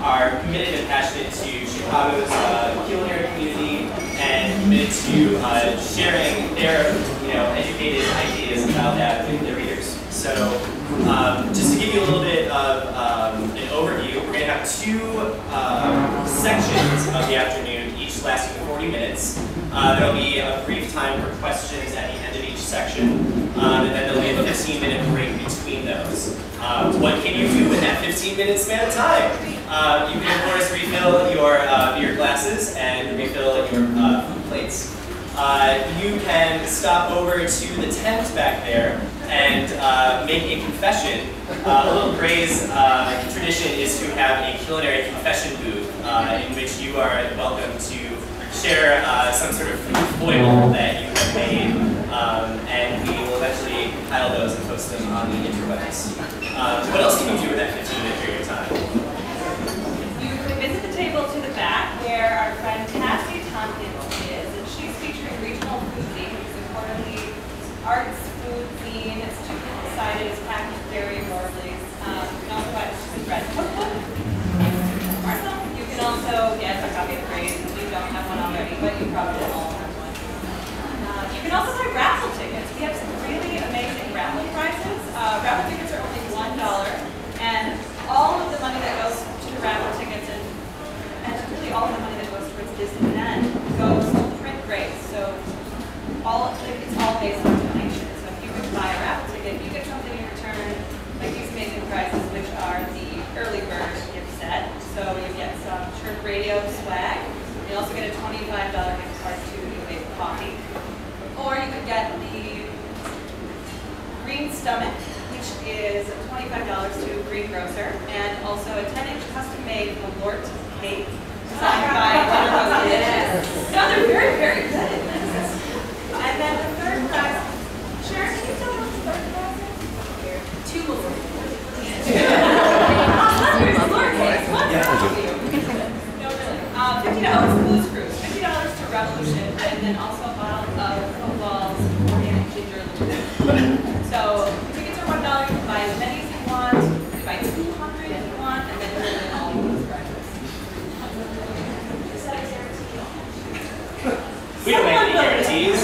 are committed and passionate to Chicago's culinary community and committed to sharing their educated ideas about that with their readers. So just to give you a little bit of an overview, we're going to have two sections of the afternoon, each lasting 40 minutes. There will be a brief time for questions at the end of each section, and then there will be a 15-minute break between those. What can you do in that 15-minute span of time? You can, of course, refill your beer glasses and refill your food plates. You can stop over to the tent back there and make a confession. A little Graze tradition is to have a culinary confession booth in which you are welcome to share some sort of food foible that you have made, and we will eventually compile those and post them on the interwebs. What else can you do with that 15-minute period of time? You can visit the table to the back where our friend Cassie Tompkins is, and she's featuring regional food themes, importantly arts, food theme, it's two-sided, it's packaged very adorably. You can also buy the bread cookbook. You can also get a copy of Graze if you don't have one already, but you probably all have one. You can also buy raffle tickets. We have some really amazing raffle prizes. Raffle tickets are only $1, and all of the money that goes to the raffle tickets and really all of the money that goes towards this event goes to print Graze. So it's all based on donation. So if you would buy a raffle ticket, you get something in return, like these amazing prizes, which are the early bird gift set. So you get some Church Radio swag. You also get a $25 gift card to Wave Coffee. Or you could get the Green Stomach, which is $25 to Greengrocer, and also a 10-inch custom-made Malort cake designed by Jennifer. No, they're very, very good. And then the third prize, Sharon, can you tell me what the third prize is? Two Malort cakes. No, really. $50 Blues Cruise, $50 to Revolution, and then also a bottle of Cobal's organic ginger lubricant. So tickets are $1. You can buy as many as you want. You can buy 200 if you want, and then you'll win all of those prizes. Is that a guarantee? We don't make any guarantees.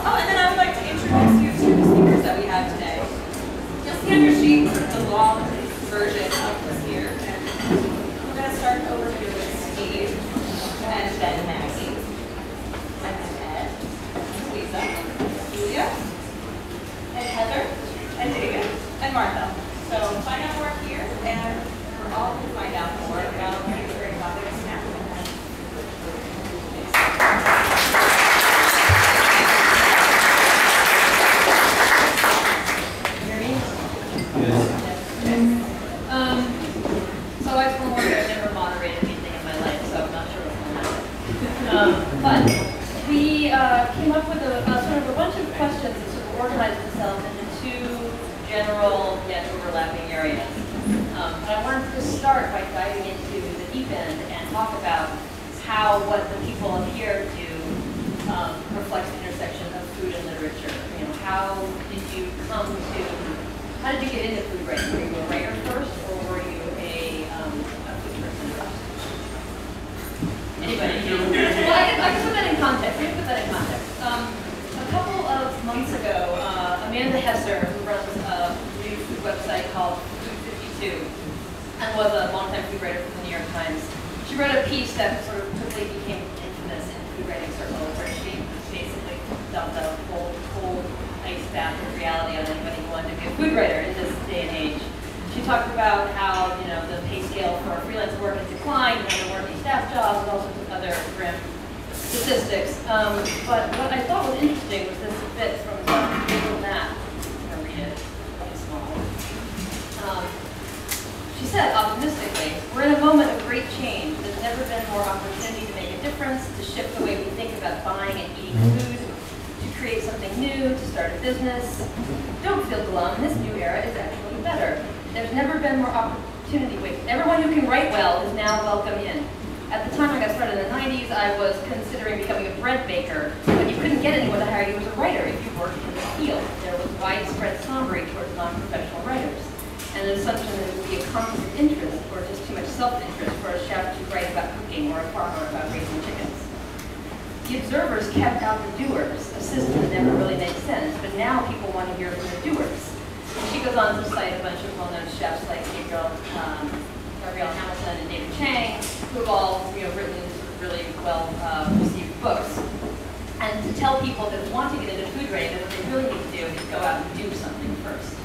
Oh, and then I would like to introduce you to the speakers that we have today. You'll see on your sheet the long version of this here. And we're going to start over here with Steve, and then Maggie, and then Ed, Lisa, Julia, and Heather, and David, and Martha. So find out more here, and we're all going to find out more about these very popular snacks. So I told her I've never moderated anything in my life, so I'm not sure what's going to happen. But we came up with sort of a bunch of questions that sort of organized themselves into two general yet overlapping areas. But I wanted to start by diving into the deep end and talk about how what the people up here do reflects the intersection of food and literature. You know, how did you get into food writing? Were you a writer first, or were you a food person first? Anybody? Well, I can put that in context. Let me put that in context. A couple of months ago, Amanda Hesser, who runs a new food website called Food 52, and was a longtime food writer for the New York Times, she wrote a piece that sort of quickly became infamous in food writing circles, where she basically dumped a cold ice bath of reality on anybody who wanted to be a food writer in this day and age. She talked about how the pay scale for freelance work has declined, and there weren't any staff jobs, and all sorts of other grim statistics. But what I thought was interesting was this bit from Google Map. I'm going to read it. It's small. She said, optimistically, we're in a moment of great change. There's never been more opportunity to make a difference, to shift the way we think about buying and eating food, to create something new, to start a business. Don't feel glum. This new era is actually better. There's never been more opportunity. Wait, everyone who can write well is now welcome in. At the time I got started in the 90s, I was considering becoming a bread baker, but you couldn't get anyone to hire you as a writer if you worked in the field. There was widespread sombering towards non-professional writers. and the assumption that it would be a conflict of interest or just too much self-interest for a chef to write about cooking or a farmer about raising chickens. The observers kept out the doers, a system that never really made sense, but now people want to hear from the doers. And she goes on to cite a bunch of well-known chefs like Gabrielle Hamilton and David Chang, who have all written really well-received books. And to tell people that want to get into food writing that what they really need to do is go out and do something first.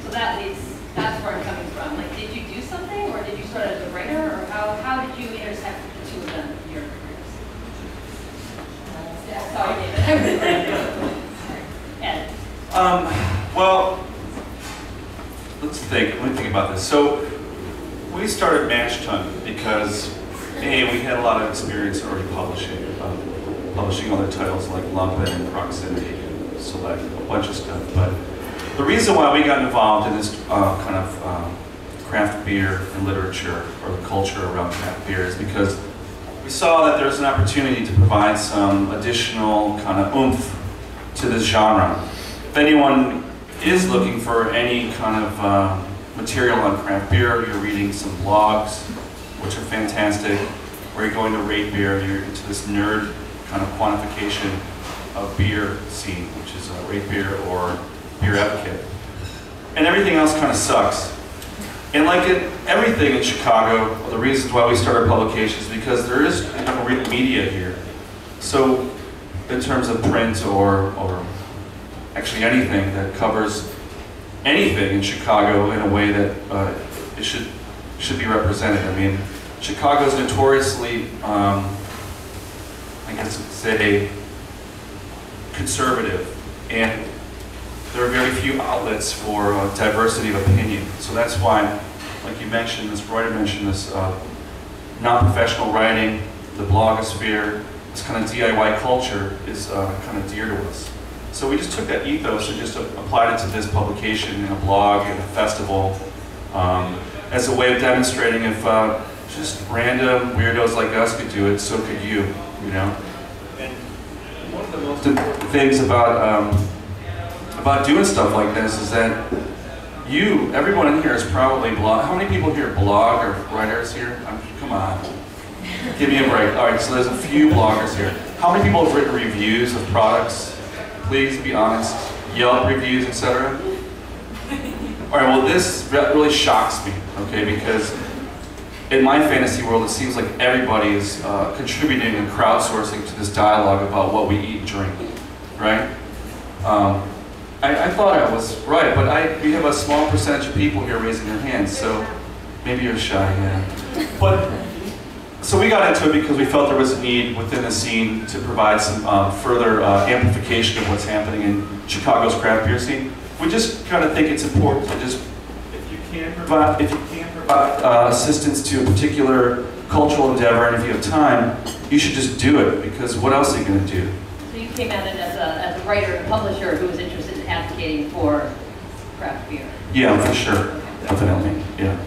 So that's where I'm coming from. Like, did you do something, or did you start as a writer, or how did you intersect the two of them in your careers? Sorry, David. Ed. Well, let me think about this. So, we started Mash Tun because, A, we had a lot of experience already publishing other titles like Lump and Proximity and Select, a bunch of stuff. But the reason why we got involved in this kind of craft beer and literature, or the culture around craft beer, is because we saw that there's an opportunity to provide some additional kind of oomph to this genre. If anyone is looking for any kind of material on craft beer, you're reading some blogs, which are fantastic, or you're going to rate beer, you're into this nerd kind of quantification of beer scene, which is Rate Beer or Beer Advocate. And everything else kind of sucks. And like everything in Chicago, the reasons why we started publications, because there is no real media here. So in terms of print or actually anything that covers anything in Chicago in a way that it should be represented. I mean, Chicago is notoriously, I guess say, conservative, and there are very few outlets for diversity of opinion. So that's why, like you mentioned, this writer mentioned, this non-professional writing, the blogosphere, this kind of DIY culture is kind of dear to us. So we just took that ethos and just applied it to this publication in a blog and a festival as a way of demonstrating if just random weirdos like us could do it, so could you, you know? And one of the most important things about doing stuff like this is that everyone in here is probably blog. How many people here blog or writers here? Come on, give me a break. All right, so there's a few bloggers here. How many people have written reviews of products? Please be honest. Yelp reviews, etc. All right, well this really shocks me, okay, because in my fantasy world it seems like everybody is contributing and crowdsourcing to this dialogue about what we eat and drink, right? I thought I was right, but we have a small percentage of people here raising their hands, so maybe you're shy, yeah. But, so we got into it because we felt there was a need within the scene to provide some further amplification of what's happening in Chicago's craft beer scene. We just kind of think it's important to just, if you can provide assistance to a particular cultural endeavor, and if you have time, you should just do it, because what else are you going to do? So you came at it as a writer and publisher who was interested in advocating for craft beer. Yeah, for sure. Definitely, yeah.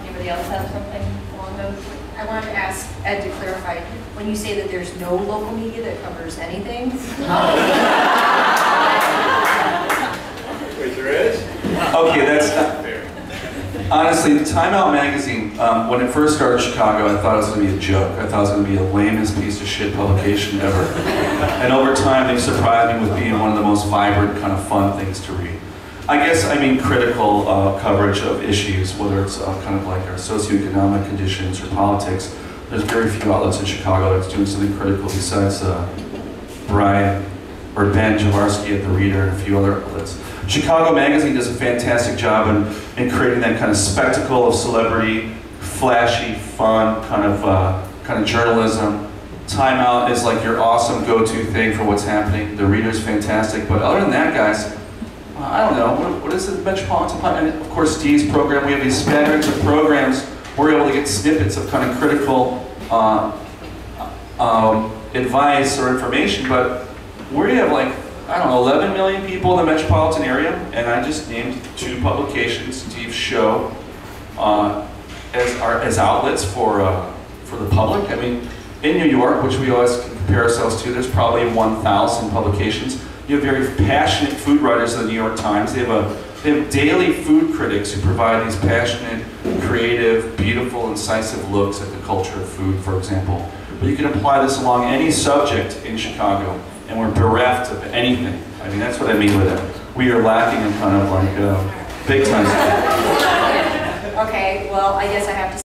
Anybody else have something along those? I wanted to ask Ed to clarify, when you say that there's no local media that covers anything? Wait, there is? Okay, that's not fair. Honestly, Time Out magazine, when it first started in Chicago, I thought it was going to be a joke. I thought it was going to be the lamest piece of shit publication ever. And over time, they've surprised me with being one of the most vibrant, kind of fun things to read. I guess I mean critical coverage of issues, whether it's kind of like our socioeconomic conditions or politics. There's very few outlets in Chicago that's doing something critical besides Brian or Ben Jaworski at The Reader and a few other outlets. Chicago Magazine does a fantastic job in creating that kind of spectacle of celebrity, flashy, fun kind of journalism. Time Out is like your awesome go-to thing for what's happening. The Reader's fantastic, but other than that, guys, I don't know, what is the Metropolitan Plan? And of course, Steve's program, we have these smatterings of programs. We're able to get snippets of kind of critical advice or information, but we have like, I don't know, 11 million people in the metropolitan area, and I just named 2 publications, Steve's show, as outlets for the public. I mean, in New York, which we always compare ourselves to, there's probably 1,000 publications. You have very passionate food writers in the New York Times. They have They have daily food critics who provide these passionate, creative, beautiful, incisive looks at the culture of food, for example. But you can apply this along any subject in Chicago, and we're bereft of anything. I mean, that's what I mean with it. We are lacking in kind of like big time. Okay, well, I guess I have to